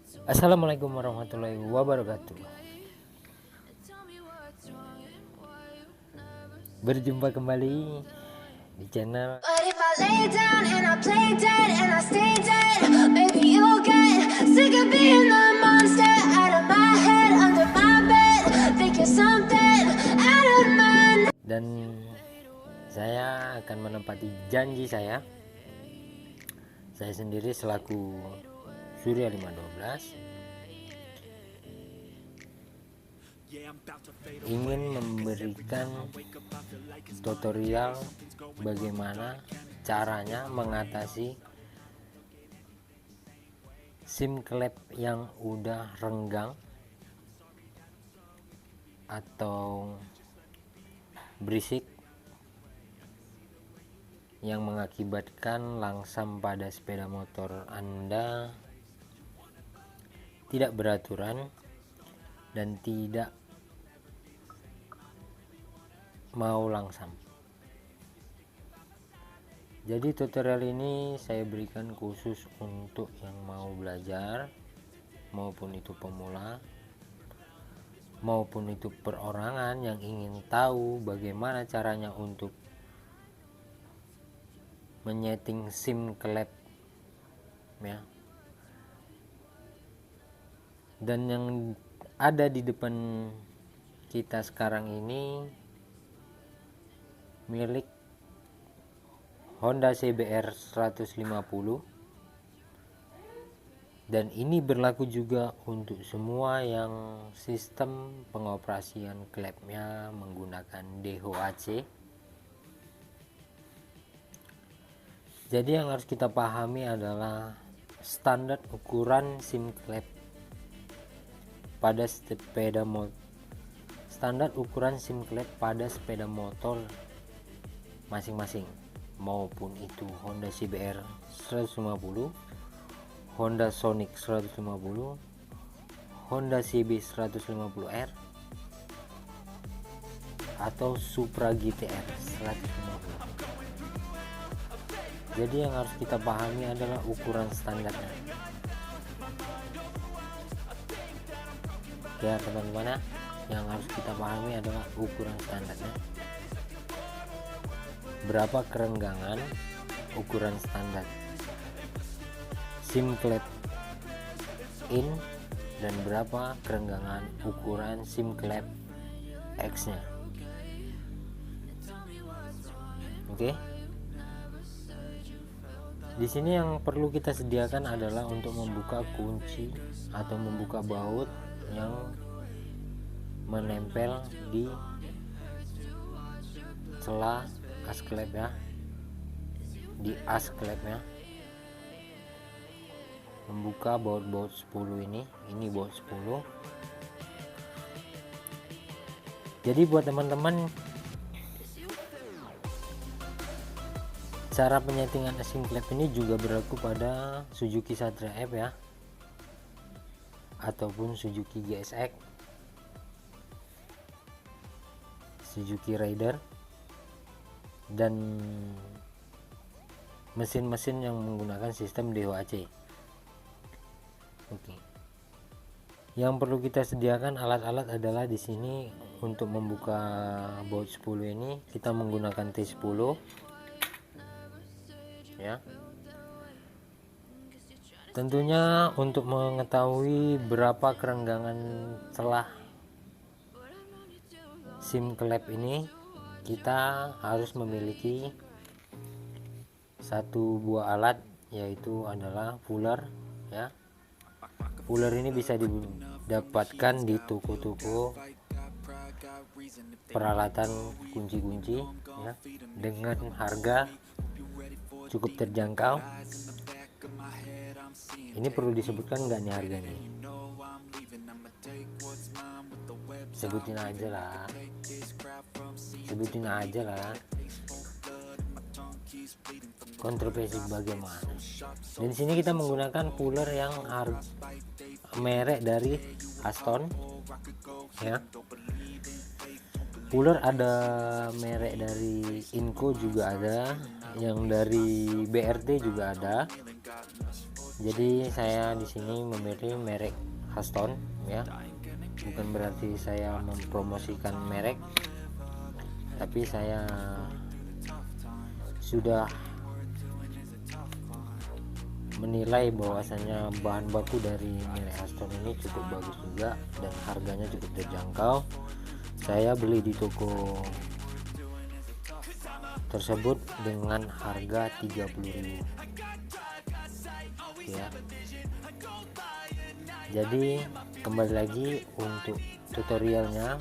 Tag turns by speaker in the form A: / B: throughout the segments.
A: Assalamualaikum warahmatullahi wabarakatuh. Berjumpa kembali di channel
B: But if I lay down and I play dead and I stay dead, maybe you'll get sick of being the monster out of my head, under my bed, thinking something out of my.
A: dan saya akan menepati janji saya sendiri selaku Surya 512 ingin memberikan tutorial bagaimana caranya mengatasi SIM klep yang udah renggang atau berisik yang mengakibatkan langsam pada sepeda motor Anda tidak beraturan dan tidak mau langsam. Jadi tutorial ini saya berikan khusus untuk yang mau belajar, maupun itu pemula, maupun itu perorangan yang ingin tahu bagaimana caranya untuk menyeting SIM klep ya. Dan yang ada di depan kita sekarang ini milik Honda CBR 150, dan ini berlaku juga untuk semua yang sistem pengoperasian klepnya menggunakan DHOAC. Jadi yang harus kita pahami adalah standar ukuran SIM klep pada sepeda motor. Standar ukuran SIM klep pada sepeda motor masing-masing, maupun itu Honda CBR 150, Honda Sonic 150, Honda CB 150R, atau Supra GTR 150. Jadi yang harus kita pahami adalah ukuran standarnya ya teman-teman. Yang harus kita pahami adalah ukuran standarnya, berapa kerenggangan ukuran standar SIM klep in, dan berapa kerenggangan ukuran SIM klep X nya. Oke. Di sini yang perlu kita sediakan adalah untuk membuka kunci atau membuka baut yang menempel di celah as klep ya, di as klepnya. Membuka baut-baut 10 ini baut 10. Jadi buat teman-teman, cara penyetingan SIM klep ini juga berlaku pada Suzuki Satria F ya, ataupun Suzuki GSX, Suzuki Raider, dan mesin-mesin yang menggunakan sistem DHOAC. Oke. Yang perlu kita sediakan alat-alat adalah di sini untuk membuka baut 10 ini kita menggunakan T10 ya. Tentunya untuk mengetahui berapa kerenggangan celah SIM klep ini, kita harus memiliki satu buah alat, yaitu adalah puller ya. Puller ini bisa didapatkan di toko-toko peralatan kunci-kunci ya, dengan harga cukup terjangkau. Ini perlu disebutkan nggak nih harganya? Sebutin aja lah. Kontroversi bagaimana? Dan di sini kita menggunakan puller yang merek dari Aston ya. Puller ada merek dari Inco juga ada, yang dari BRT juga ada. Jadi saya di sini memilih merek Haston ya. Bukan berarti saya mempromosikan merek, tapi saya sudah menilai bahwasanya bahan baku dari merek Haston ini cukup bagus juga dan harganya cukup terjangkau. Saya beli di toko tersebut dengan harga 30.000 ya. Jadi kembali lagi untuk tutorialnya,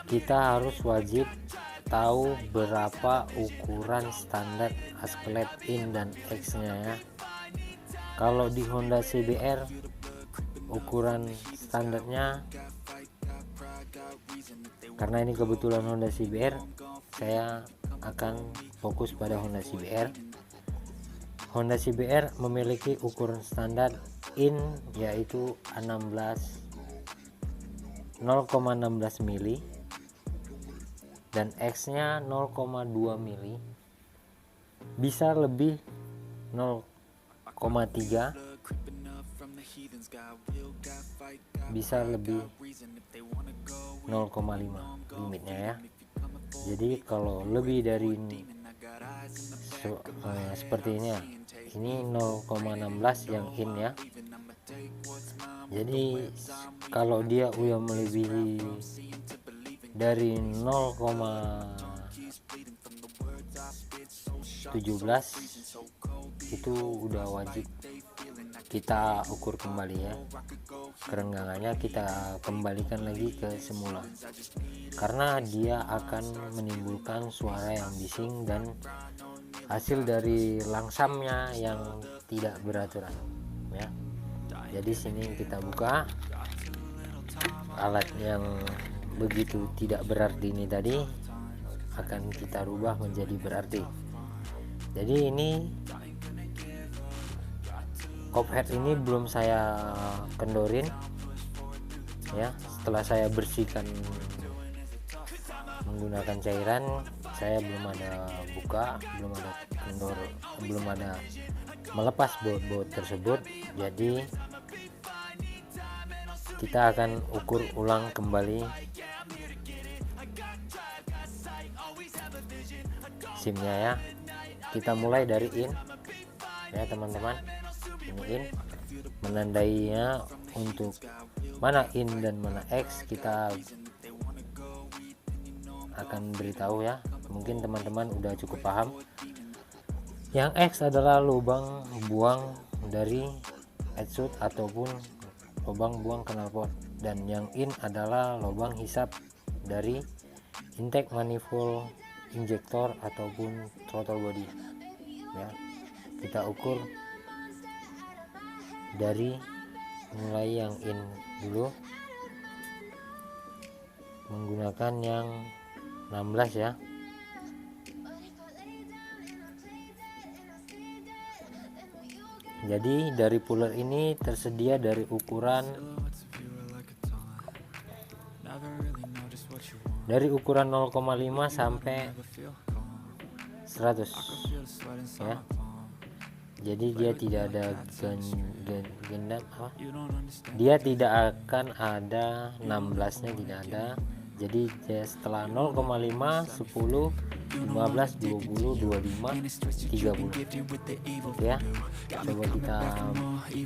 A: kita harus wajib tahu berapa ukuran standar asklet in dan X nya ya. Kalau di Honda CBR ukuran standarnya, karena ini kebetulan Honda CBR, saya akan fokus pada Honda CBR. Honda CBR memiliki ukuran standar in yaitu 0,16 mili dan X nya 0,2 mili, bisa lebih 0,3, bisa lebih 0,5 limitnya ya. Jadi kalau lebih dari seperti ini ya, ini 0,16 yang in ya. Jadi kalau dia udah melebihi dari 0,17 itu udah wajib kita ukur kembali ya. Kerenggangannya kita kembalikan lagi ke semula, karena dia akan menimbulkan suara yang bising dan hasil dari langsamnya yang tidak beraturan ya. Jadi sini kita buka alat yang begitu tidak berarti ini tadi, akan kita rubah menjadi berarti. Jadi ini cop head ini belum saya kendorin ya. Setelah saya bersihkan menggunakan cairan, saya belum ada buka, belum ada kendor, belum ada melepas baut-baut tersebut. Jadi kita akan ukur ulang kembali SIM-nya ya. Kita mulai dari in ya teman-teman. Ini in, menandainya untuk mana in dan mana X kita akan beritahu ya. Mungkin teman-teman udah cukup paham. Yang X adalah lubang buang dari exhaust ataupun lubang buang knalpot, dan yang in adalah lubang hisap dari intake manifold injektor ataupun throttle body ya. Kita ukur dari mulai yang in dulu menggunakan yang 16 ya. Jadi dari puller ini tersedia dari ukuran 0,5 sampai 100 ya. Jadi dia tidak ada genap dia tidak akan ada 16 nya, tidak ada. Jadi dia setelah 0,5, 10, 15, 20, 25, 30 oke ya. Coba kita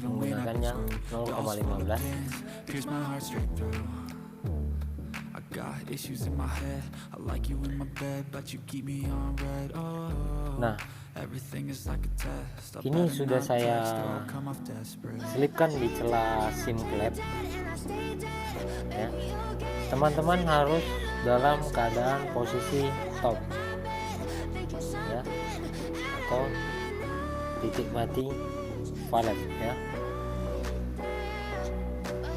A: menggunakan yang 0,15. Nah, ini sudah saya selipkan di celah SIM klep ya. Teman-teman harus dalam keadaan posisi stop ya, atau titik mati valet ya.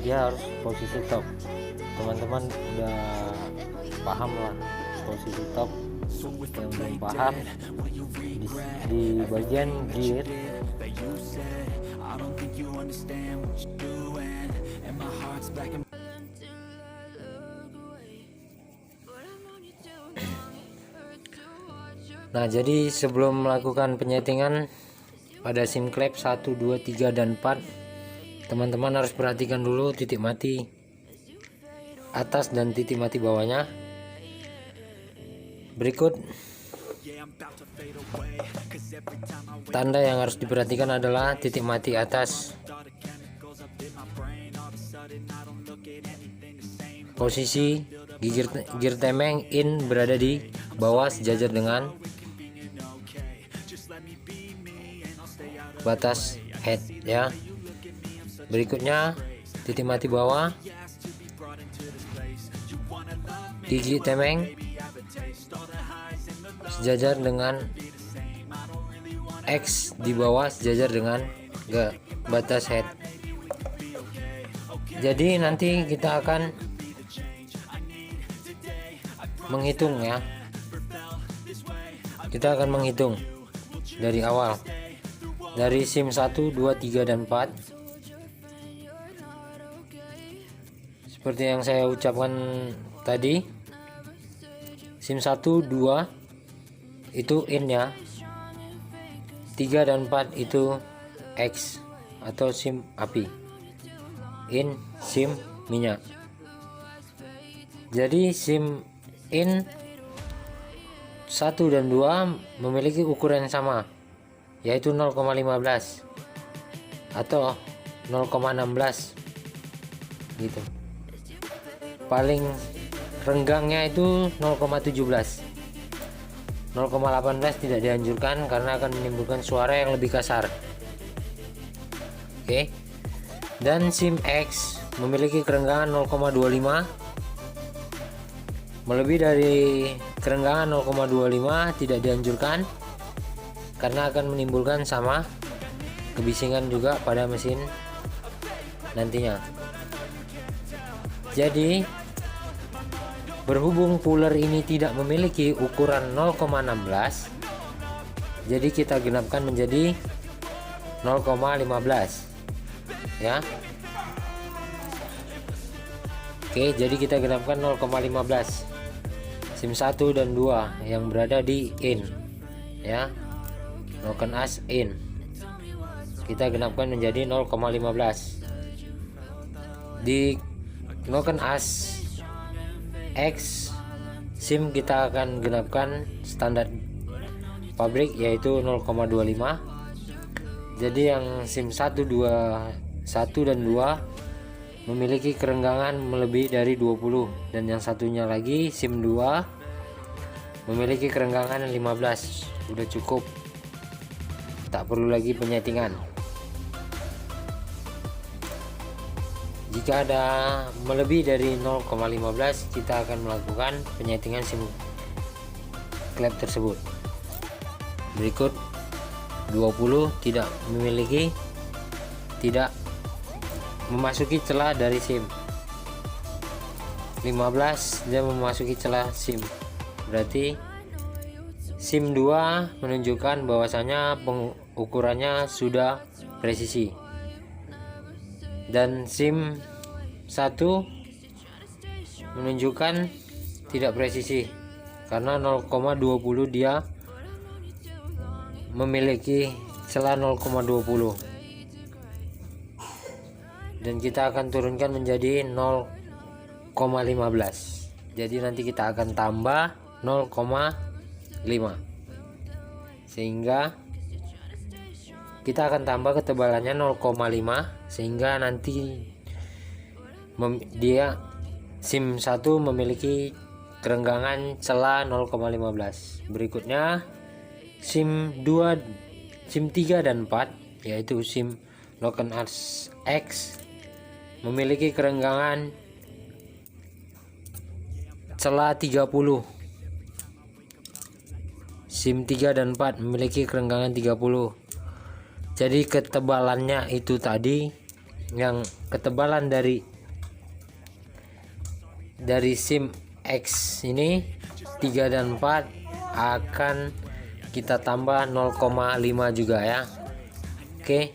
A: Dia harus posisi top. Teman-teman udah paham lah posisi top. Yang belum paham, di bagian gear nah, jadi sebelum melakukan penyetingan pada SIM klep 1, 2, 3 dan 4, teman-teman harus perhatikan dulu titik mati atas dan titik mati bawahnya. Berikut tanda yang harus diperhatikan adalah titik mati atas. Posisi gear temeng in berada di bawah sejajar dengan batas head ya. Berikutnya titik mati bawah, gigi temeng sejajar dengan X di bawah sejajar dengan batas head. Jadi nanti kita akan menghitung ya. Kita akan menghitung dari awal, dari SIM 1, 2, 3 dan 4. Seperti yang saya ucapkan tadi, SIM 1, 2 itu in ya, 3 dan 4 itu X atau SIM api, in SIM minyak. Jadi SIM in 1 dan 2 memiliki ukuran yang sama, yaitu 0,15 atau 0,16 gitu. Paling renggangnya itu 0,17. 0,18 tidak dianjurkan karena akan menimbulkan suara yang lebih kasar. Oke. Dan SIM X memiliki kerenggangan 0,25. Melebihi dari kerenggangan 0,25 tidak dianjurkan karena akan menimbulkan sama kebisingan juga pada mesin nantinya. Jadi berhubung cooler ini tidak memiliki ukuran 0,16, jadi kita genapkan menjadi 0,15 ya. Oke, jadi kita genapkan 0,15 SIM 1 dan 2 yang berada di in ya, broken as in, kita genapkan menjadi 0,15. Di broken as X SIM kita akan genapkan standar pabrik yaitu 0,25. Jadi yang SIM 1 dan 2 memiliki kerenggangan melebihi dari 20, dan yang satunya lagi SIM 2 memiliki kerenggangan 15. Udah cukup, tak perlu lagi penyetingan. Jika ada melebihi dari 0,15, kita akan melakukan penyetingan SIM klep tersebut. Berikut 20 tidak memasuki celah dari SIM. 15 dia memasuki celah SIM. Berarti SIM 2 menunjukkan bahwasanya pengukurannya sudah presisi. Dan SIM 1 menunjukkan tidak presisi karena 0,20 dia memiliki celah 0,20. Dan kita akan turunkan menjadi 0,15. Jadi nanti kita akan tambah 0,5 sehingga kita akan tambah ketebalannya 0,5 sehingga nanti dia SIM 1 memiliki kerenggangan celah 0,15. Berikutnya SIM 3 dan 4 yaitu SIM broken as X memiliki kerenggangan celah 30. SIM 3 dan 4 memiliki kerenggangan 30. Jadi ketebalannya itu tadi, yang ketebalan dari SIM X ini 3 dan 4 akan kita tambah 0,5 juga ya. Oke,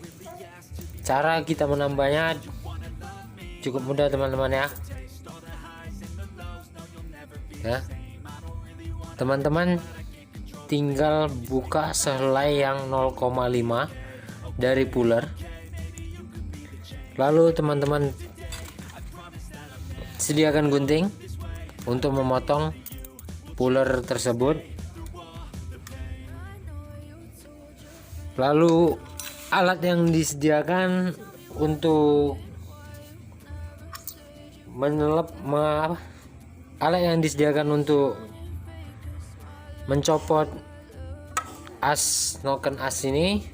A: cara kita menambahnya cukup mudah teman-teman ya. Teman-teman tinggal buka sehelai yang 0,5 dari puller. Lalu teman-teman sediakan gunting untuk memotong puller tersebut. Lalu alat yang disediakan untuk alat yang disediakan untuk mencopot as noken as ini,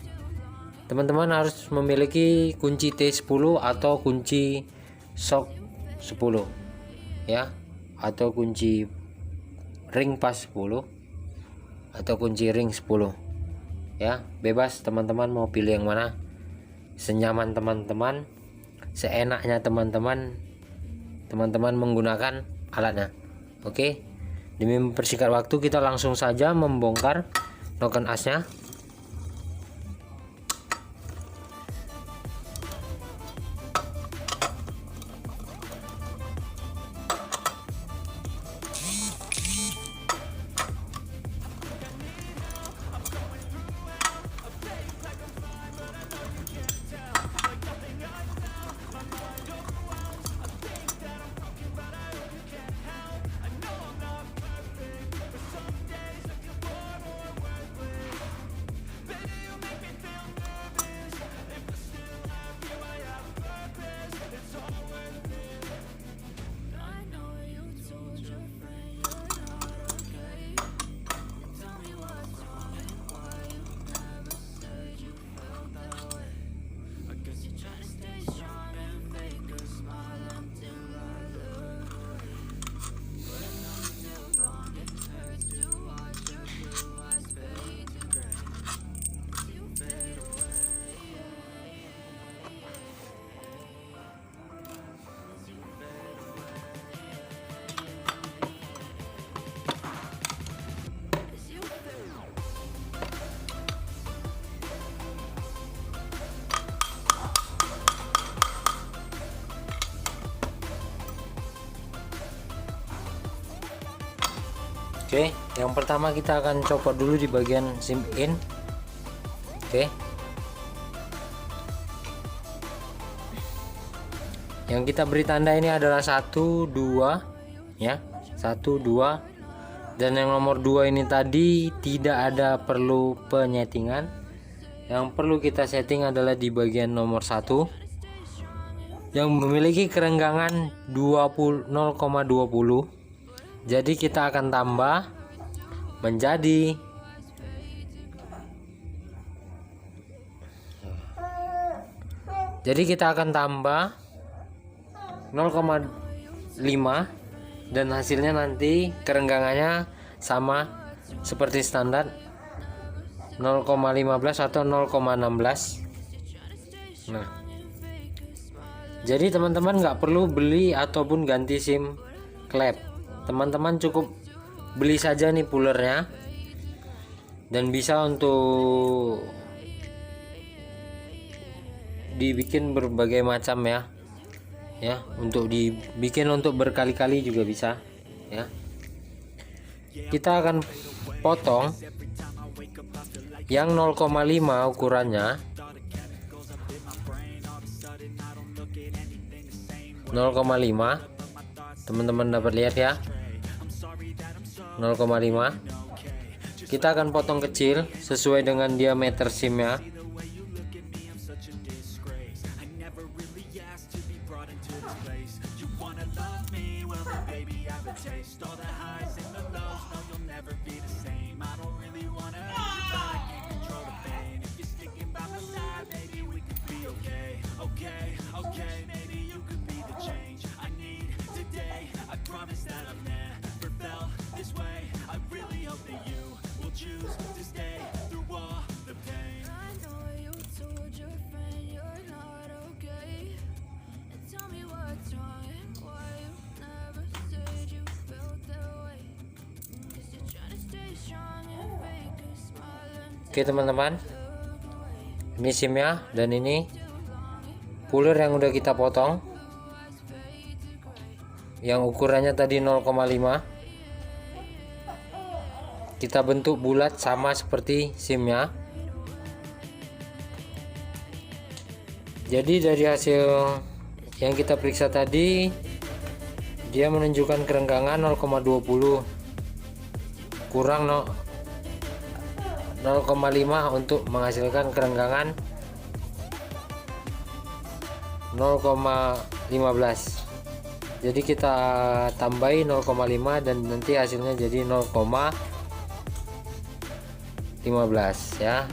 A: teman-teman harus memiliki kunci T10 atau kunci shock 10 ya, atau kunci ring pas 10 atau kunci ring 10 ya. Bebas teman-teman mau pilih yang mana, senyaman teman-teman, seenaknya teman-teman menggunakan alatnya. Oke, demi mempersingkat waktu kita langsung saja membongkar noken asnya. Oke, yang pertama kita akan copot dulu di bagian sim in. Oke, yang kita beri tanda ini adalah 1 2 ya, 1 2, dan yang nomor 2 ini tadi tidak ada perlu penyetingan. Yang perlu kita setting adalah di bagian nomor 1 yang memiliki kerenggangan 0,20. Jadi kita akan tambah menjadi 0,5, dan hasilnya nanti kerenggangannya sama seperti standar 0,15 atau 0,16. Nah, jadi teman-teman nggak perlu beli ataupun ganti SIM klep. Teman-teman cukup beli saja nih pullernya, dan bisa untuk dibikin berbagai macam ya, untuk dibikin untuk berkali-kali juga bisa ya. Kita akan potong yang 0,5 ukurannya, 0,5. Teman-teman dapat lihat ya, 0,5. Kita akan potong kecil sesuai dengan diameter SIM-nya. Oke teman-teman, ini SIM-nya, dan ini puller yang udah kita potong, yang ukurannya tadi 0,5. Kita bentuk bulat sama seperti SIM-nya. Jadi dari hasil yang kita periksa tadi, dia menunjukkan kerenggangan 0,20 kurang 0,5 untuk menghasilkan kerenggangan 0,15. Jadi kita tambahi 0,5 dan nanti hasilnya jadi 0,15 ya.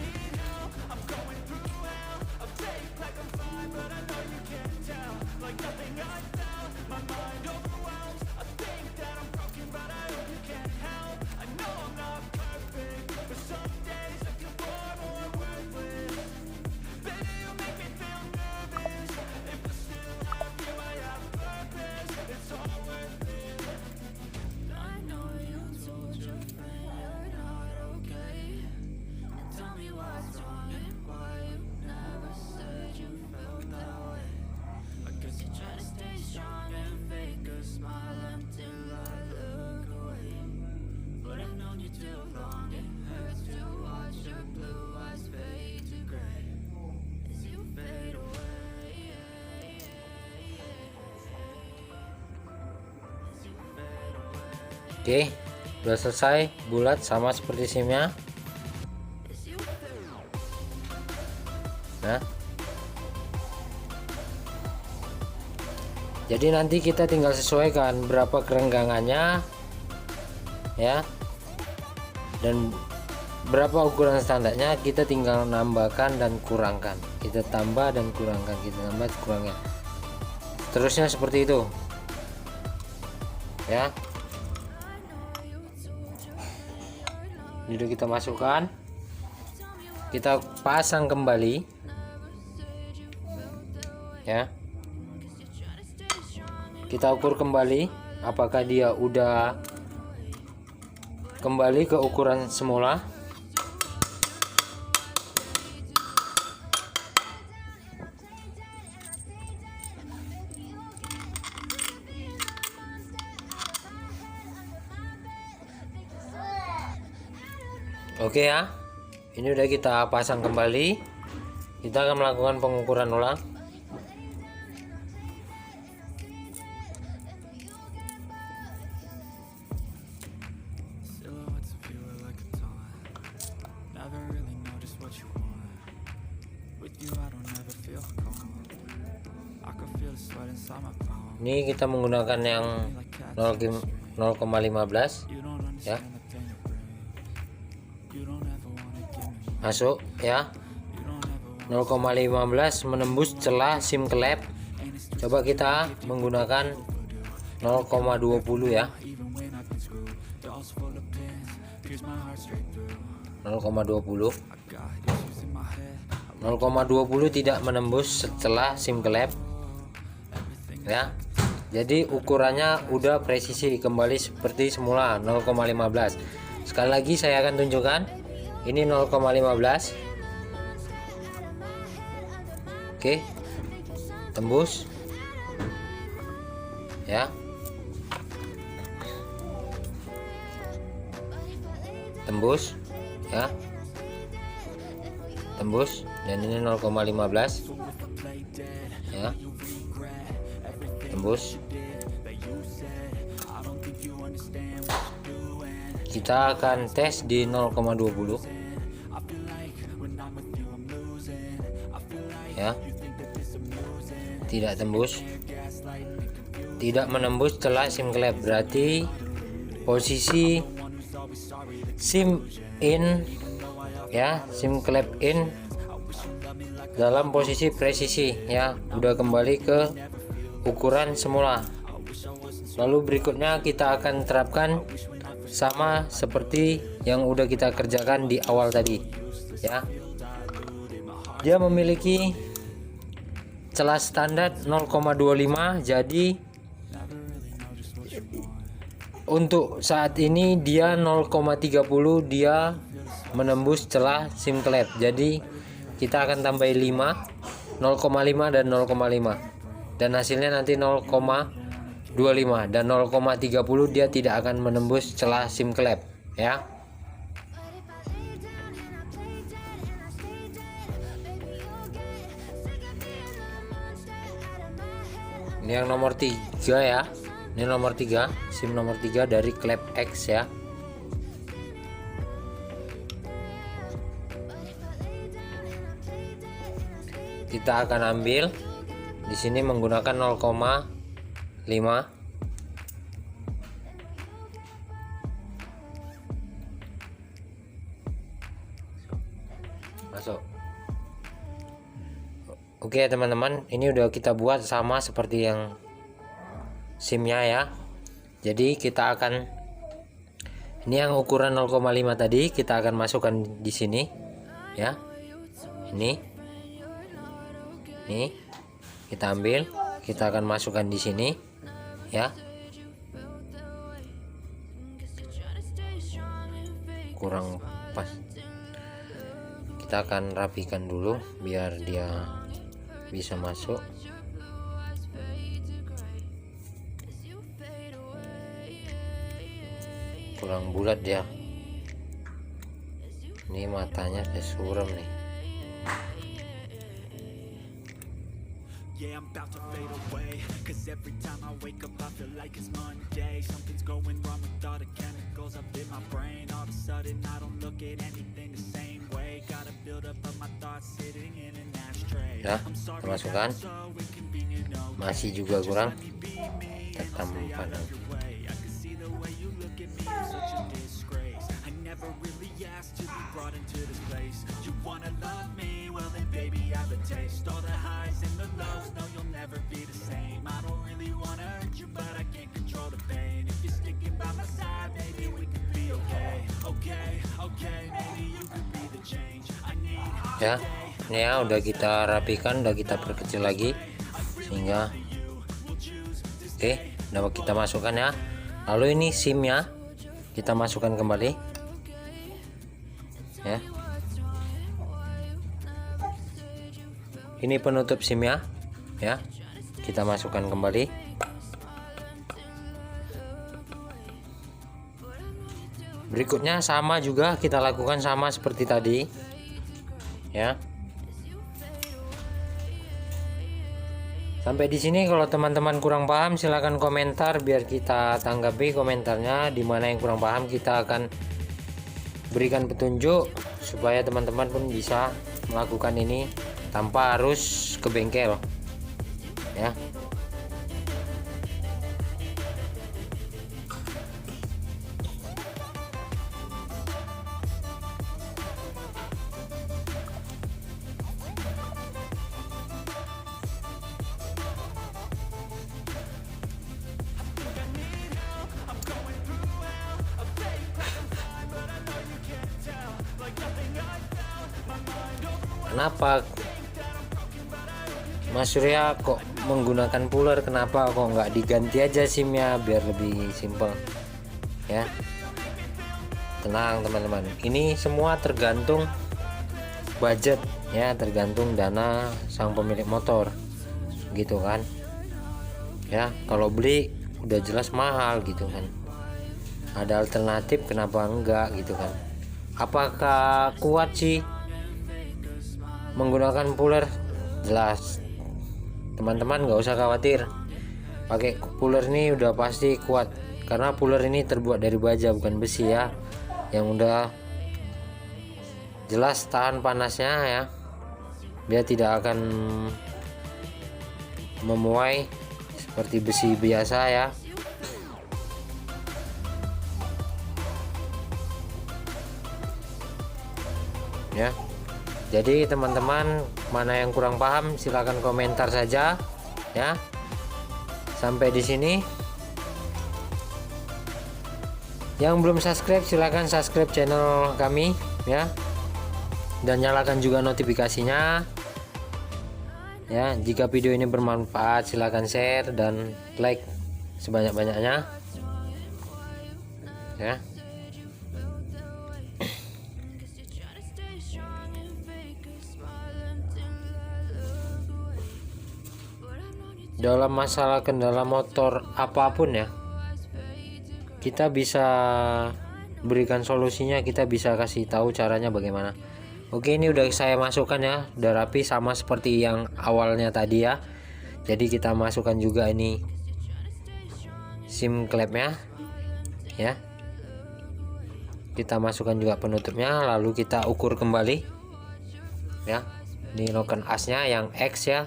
A: Oke, udah selesai, bulat sama seperti SIM-nya. Nah, jadi nanti kita tinggal sesuaikan berapa kerenggangannya ya, dan berapa ukuran standarnya, kita tinggal nambahkan dan kurangkan, kita tambah dan kurangkan, kita tambah kurangnya, terusnya seperti itu ya. Ini udah kita masukkan, kita pasang kembali ya, kita ukur kembali apakah dia udah kembali ke ukuran semula. Oke ya, ini udah kita pasang kembali. Kita akan melakukan pengukuran ulang. Ini kita menggunakan yang 0,15 ya. Masuk ya, 0,15 menembus celah SIM klep. Coba kita menggunakan 0,20 ya, 0,20 tidak menembus celah SIM klep ya. Jadi ukurannya udah presisi kembali seperti semula 0,15. Sekali lagi saya akan tunjukkan. Ini 0,15. Oke, tembus ya, tembus ya, tembus, dan ini 0,15 ya, tembus. Kita akan tes di 0,20 ya, tidak tembus, tidak menembus celah SIM klep, berarti posisi SIM in ya, SIM klep in dalam posisi presisi ya, udah kembali ke ukuran semula. Lalu berikutnya kita akan terapkan sama seperti yang udah kita kerjakan di awal tadi ya. Dia memiliki celah standar 0,25, jadi untuk saat ini dia 0,30 dia menembus celah SIM klep. Jadi kita akan tambah 5, 0,5 dan 0,5, dan hasilnya nanti 0,25 dan 0,30 dia tidak akan menembus celah SIM klep ya. Ini yang nomor 3 ya. Ini nomor 3, SIM nomor 3 dari Klep X ya. Kita akan ambil di sini menggunakan 0,5. Masuk. Oke teman-teman, ini udah kita buat sama seperti yang SIM-nya ya. Jadi kita akan, ini yang ukuran 0,5 tadi kita akan masukkan di sini ya. Ini kita ambil, kita akan masukkan di sini ya. Kurang pas. Kita akan rapikan dulu biar dia bisa masuk. Kurang bulat ya. Ini matanya kayak suram nih.
C: Yeah, I'm about to fade away, cause every time I wake up I feel like it's Monday. Something's going wrong with all the chemicals up in my brain. All of a sudden I don't look at anything the same way. Gotta build up of my thoughts sitting in an ashtray.
A: Ya, kita masukkan. Masih juga kurang. Tetap padan. Ya, ini ya udah kita rapikan, udah kita perkecil lagi sehingga oke, udah kita masukkan ya. Lalu ini SIM-nya kita masukkan kembali ya. Ini penutup SIM-nya ya, kita masukkan kembali. Berikutnya sama juga kita lakukan sama seperti tadi ya. Sampai di sini kalau teman-teman kurang paham silahkan komentar biar kita tanggapi komentarnya. Dimana yang kurang paham kita akan berikan petunjuk supaya teman-teman pun bisa melakukan ini tanpa harus ke bengkel ya. Kenapa Mas Surya kok menggunakan puller? Kenapa kok nggak diganti aja SIM-nya biar lebih simpel ya? Tenang teman-teman, ini semua tergantung budget ya, tergantung dana sang pemilik motor gitu kan ya. Kalau beli udah jelas mahal gitu kan, ada alternatif kenapa enggak gitu kan. Apakah kuat sih menggunakan puller? Jelas teman-teman nggak usah khawatir, pakai puller ini udah pasti kuat karena puller ini terbuat dari baja bukan besi ya, yang udah jelas tahan panasnya ya, dia tidak akan memuai seperti besi biasa ya. Ya, jadi teman-teman mana yang kurang paham silahkan komentar saja ya. Sampai di sini, yang belum subscribe silahkan subscribe channel kami ya, dan nyalakan juga notifikasinya ya. Jika video ini bermanfaat silahkan share dan like sebanyak-banyaknya ya. Dalam masalah kendala motor apapun ya, kita bisa berikan solusinya, kita bisa kasih tahu caranya bagaimana. Oke, ini udah saya masukkan ya, udah rapi sama seperti yang awalnya tadi ya. Jadi kita masukkan juga ini SIM klepnya ya, kita masukkan juga penutupnya, lalu kita ukur kembali ya. Ini noken asnya yang X ya.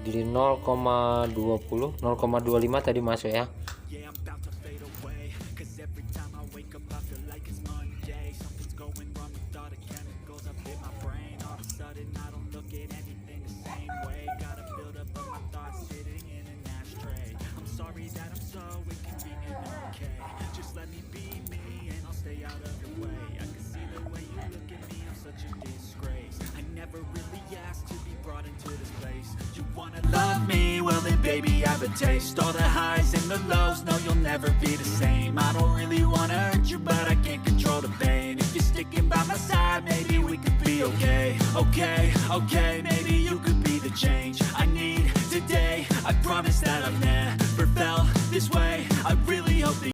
A: Di 0,20 0,25 tadi masuk ya.
C: Yeah, I'm about to fade away, 'cause every time I wake up I feel like it's Monday. Something's going wrong with all the chemicals up in my brain. All of a sudden I don't look at anything the same way. Gotta build up of my thoughts sitting in an ashtray. I'm sorry that I'm so inconvenient, okay. Just let me be me and I'll stay out of your way. I can see the way you look at me, I'm such a disgrace. I never really asked to be brought into this place. You wanna love me? Well then baby I have a taste. All the highs and the lows, no you'll never be the same. I don't really wanna hurt you but I can't control the pain. If you're sticking by my side maybe we could be okay. Okay, maybe you could be the change I need today. I promise that I've never